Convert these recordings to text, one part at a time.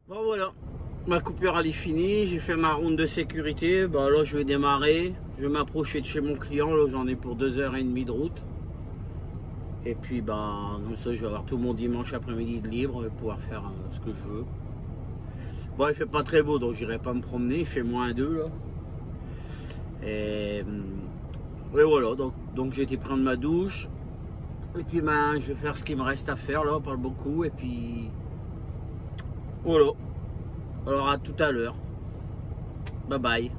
Bon voilà, ma coupure elle est finie, j'ai fait ma ronde de sécurité. Bah là je vais démarrer, je vais m'approcher de chez mon client, là j'en ai pour 2h30 de route. Et puis bah comme ça je vais avoir tout mon dimanche après-midi de libre et pouvoir faire ce que je veux. Bon il fait pas très beau donc j'irai pas me promener, il fait -2 là. Et voilà, donc j'ai été prendre ma douche. Et puis ben je vais faire ce qu'il me reste à faire là, on parle beaucoup et puis voilà. Alors à tout à l'heure. Bye bye.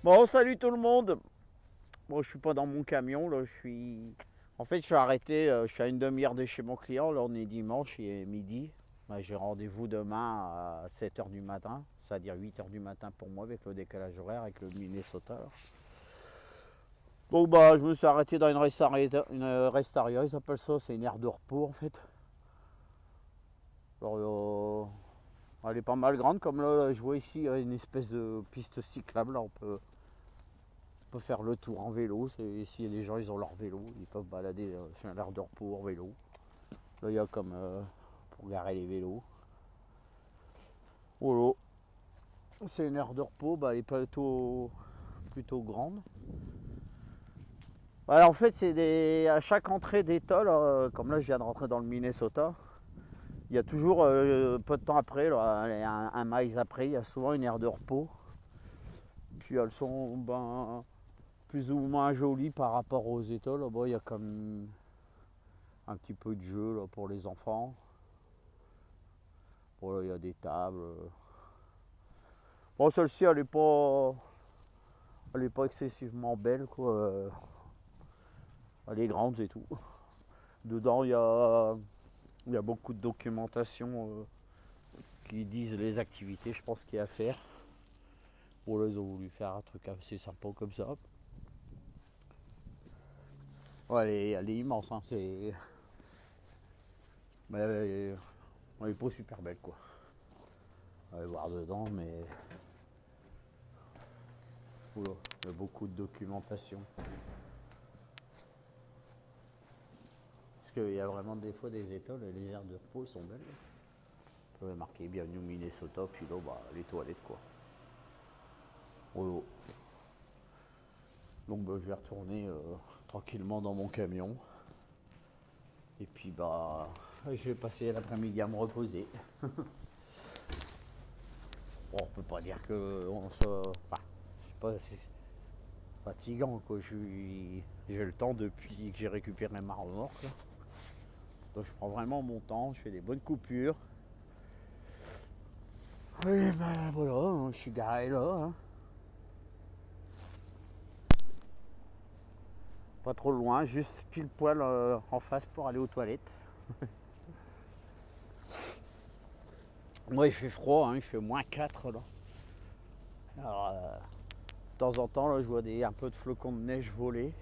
Bon, salut tout le monde. Bon, je suis pas dans mon camion là, En fait, je suis arrêté, je suis à une demi-heure de chez mon client. Là, on est dimanche, il est midi. Bah, j'ai rendez-vous demain à 7h du matin, c'est-à-dire 8h du matin pour moi avec le décalage horaire, avec le Minnesota. Là. Donc, bah, je me suis arrêté dans une restaria, ils appellent ça, c'est une aire de repos en fait. Alors, elle est pas mal grande, comme là, je vois ici une espèce de piste cyclable. Là, on peut faire le tour en vélo. S'il y a des gens, ils ont leur vélo, ils peuvent balader, faire l'air de repos en vélo. Là, il y a comme pour garer les vélos. Voilà. C'est une aire de repos, bah, elle est plutôt grande. Bah, en fait, c'est à chaque entrée d'état, comme là, je viens de rentrer dans le Minnesota. Il y a toujours, peu de temps après, là, un miles après, il y a souvent une aire de repos. Puis elles sont plus ou moins jolies par rapport aux états. Là-bas, il y a comme un petit peu de jeu là, pour les enfants. Bon, là, il y a des tables. Bon, celle-ci, elle n'est pas excessivement belle, quoi. Elle est grande, c'est tout. Dedans, il y a beaucoup de documentation qui disent les activités, je pense, qu'il y a à faire. Bon, là, ils ont voulu faire un truc assez sympa comme ça. Ouais, elle est immense, hein, mais elle est pas super belle, quoi. On va aller voir dedans, mais... Oula, il y a beaucoup de documentation. Parce qu'il y a vraiment des fois des états, les aires de repos sont belles. Vous pouvez marquer bienvenue au Minnesota, puis là, bah, les toilettes, quoi. Voilà. Donc bah, je vais retourner tranquillement dans mon camion. Et puis bah je vais passer l'après-midi à me reposer. Bon, on peut pas dire que on soit. Enfin, je sais pas, c'est fatigant quoi. J'ai le temps depuis que j'ai récupéré ma remorque. Là. Donc je prends vraiment mon temps, je fais des bonnes coupures. Et ben voilà, je suis garé là. Hein. Pas trop loin, juste pile poil en face pour aller aux toilettes. Moi il fait froid, hein, il fait -4 là. Alors de temps en temps là, je vois un peu de flocons de neige voler.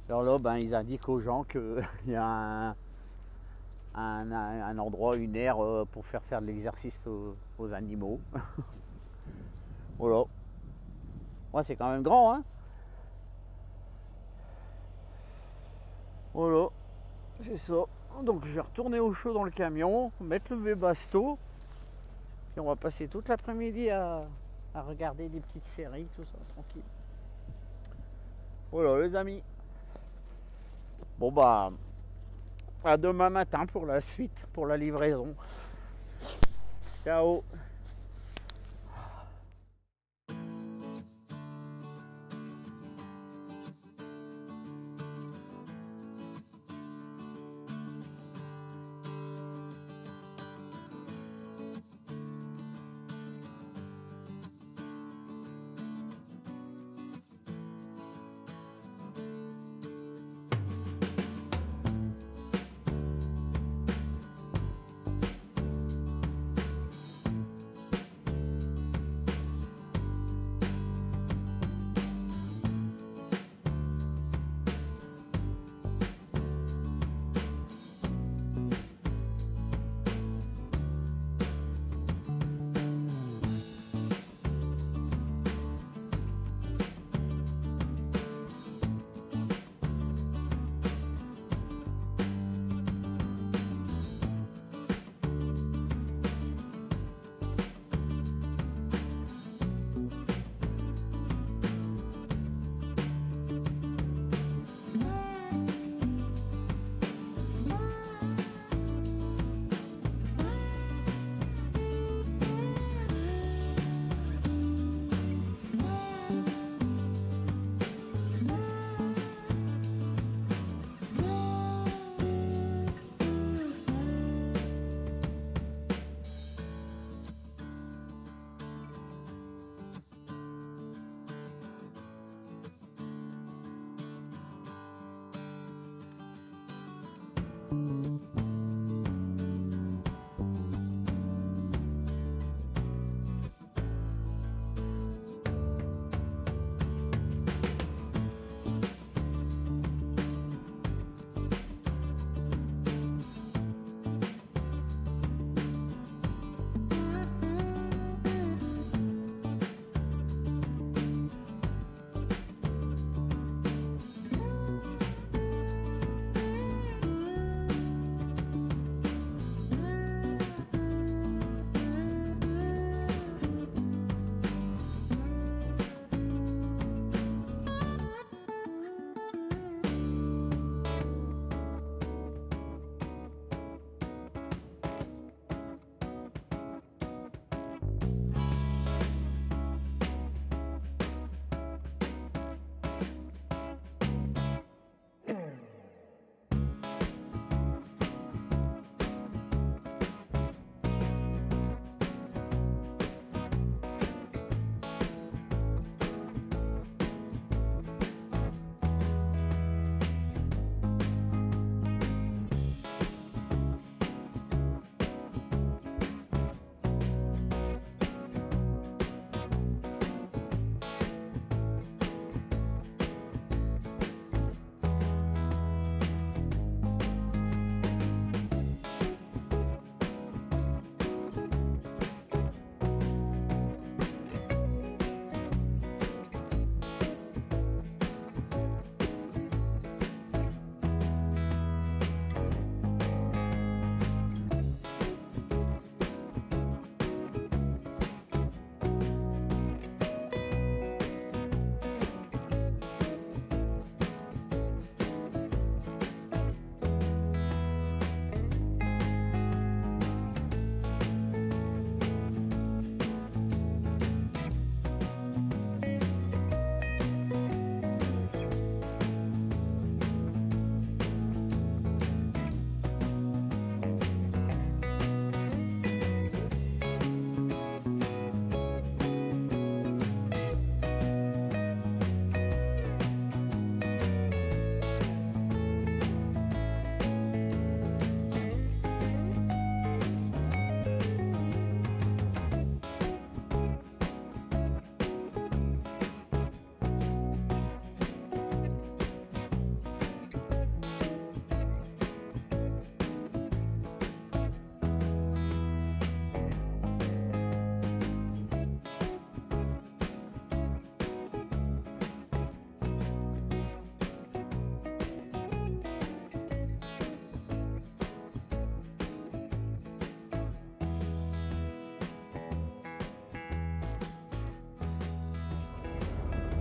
Alors là ben, ils indiquent aux gens qu'il y a un endroit, une aire pour faire de l'exercice aux animaux. Voilà. Moi c'est quand même grand hein. Voilà, c'est ça. Donc je vais retourner au chaud dans le camion, mettre le Webasto, puis on va passer toute l'après-midi à regarder des petites séries, tout ça, tranquille. Voilà les amis. Bon bah, à demain matin pour la suite, pour la livraison. Ciao.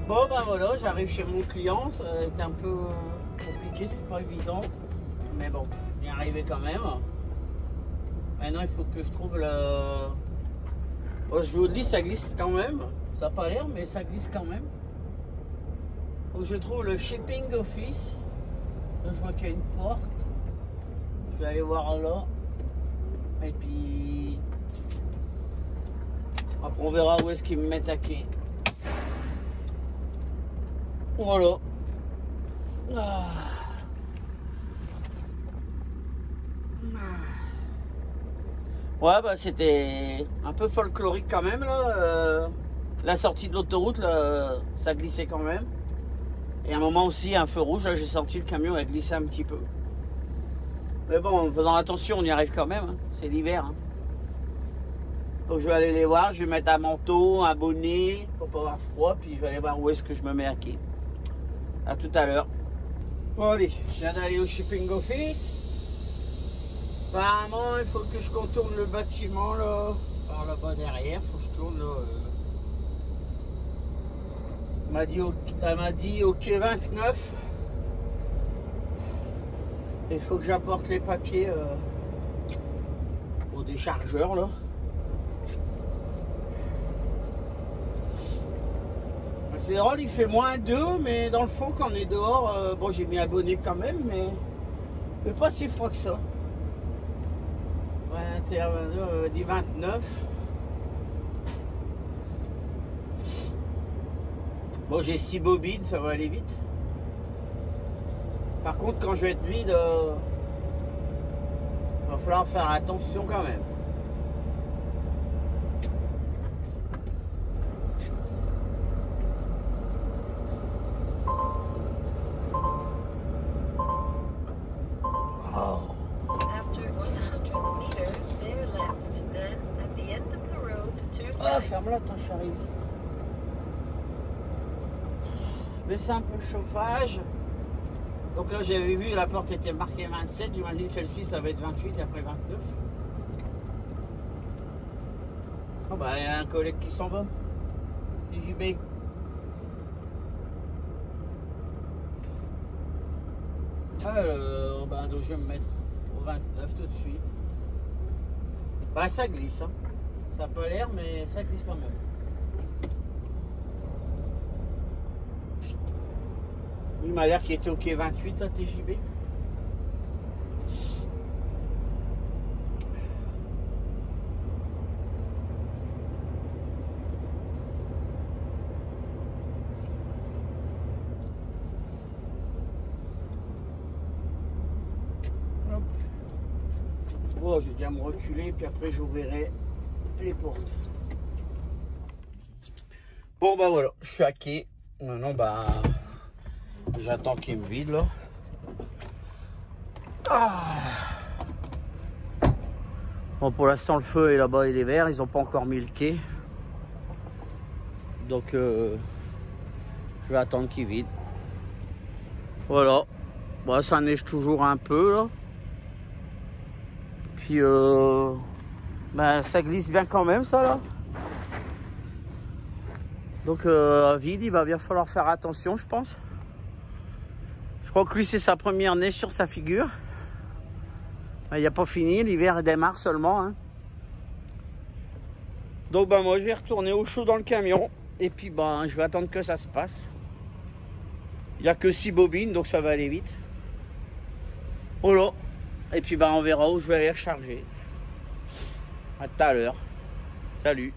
Bon ben voilà, j'arrive chez mon client, ça a été un peu compliqué, c'est pas évident, mais bon, j'y arrivé quand même. Maintenant il faut que je trouve le... Oh, je vous le dis, ça glisse quand même, ça n'a pas l'air mais ça glisse quand même. Faut que je trouve le shipping office, là je vois qu'il y a une porte, je vais aller voir là, et puis après on verra où est-ce qu'ils me mettent à quai. Voilà. Ah. Ouais, bah c'était un peu folklorique quand même là. La sortie de l'autoroute, là, ça glissait quand même. Et à un moment aussi, un feu rouge, là j'ai senti le camion a glissé un petit peu. Mais bon, en faisant attention, on y arrive quand même. Hein. C'est l'hiver. Hein. Donc je vais aller les voir, je vais mettre un manteau, un bonnet pour pas avoir froid, puis je vais aller voir où est-ce que je me mets à quai. À tout à l'heure. Bon allez, je viens d'aller au shipping office. Apparemment, il faut que je contourne le bâtiment là, par là-bas derrière. Il faut que je tourne là. Elle m'a dit au quai 29. Il faut que j'apporte les papiers au déchargeur là. C'est drôle, il fait -2, mais dans le fond, quand on est dehors, bon, j'ai mis un bonnet quand même, mais pas si froid que ça. 21, 22, dit 29. Bon, j'ai 6 bobines, ça va aller vite. Par contre, quand je vais être vide, va falloir faire attention quand même. Oh, ferme-la ton chéri. Baisse un peu le chauffage. Donc là j'avais vu la porte était marquée 27, j'imagine celle-ci ça va être 28 et après 29. Oh bah il y a un collègue qui s'en va. TJB. Alors bah, donc je vais me mettre au 29 tout de suite. Bah ça glisse hein. Ça n'a pas l'air mais ça glisse quand même. Il m'a l'air qu'il était OK 28 à TJB. Hop. Oh, je vais déjà me reculer puis après j'ouvrirai les portes. Bon bah voilà, je suis à quai. Maintenant bah j'attends qu'il me vide là. Ah. Bon pour l'instant le feu est là-bas, il est vert, ils n'ont pas encore mis le quai. Donc je vais attendre qu'il vide. Voilà. Bon, ça neige toujours un peu là. Puis ben, ça glisse bien quand même ça là. Donc vide, il va bien falloir faire attention je pense. Je crois que lui c'est sa première neige sur sa figure. Il n'y a pas fini, l'hiver démarre seulement. Hein. Donc bah moi je vais retourner au chaud dans le camion. Et puis bah je vais attendre que ça se passe. Il n'y a que 6 bobines donc ça va aller vite. Voilà. Et puis bah on verra où je vais aller recharger. À tout à l'heure. Salut.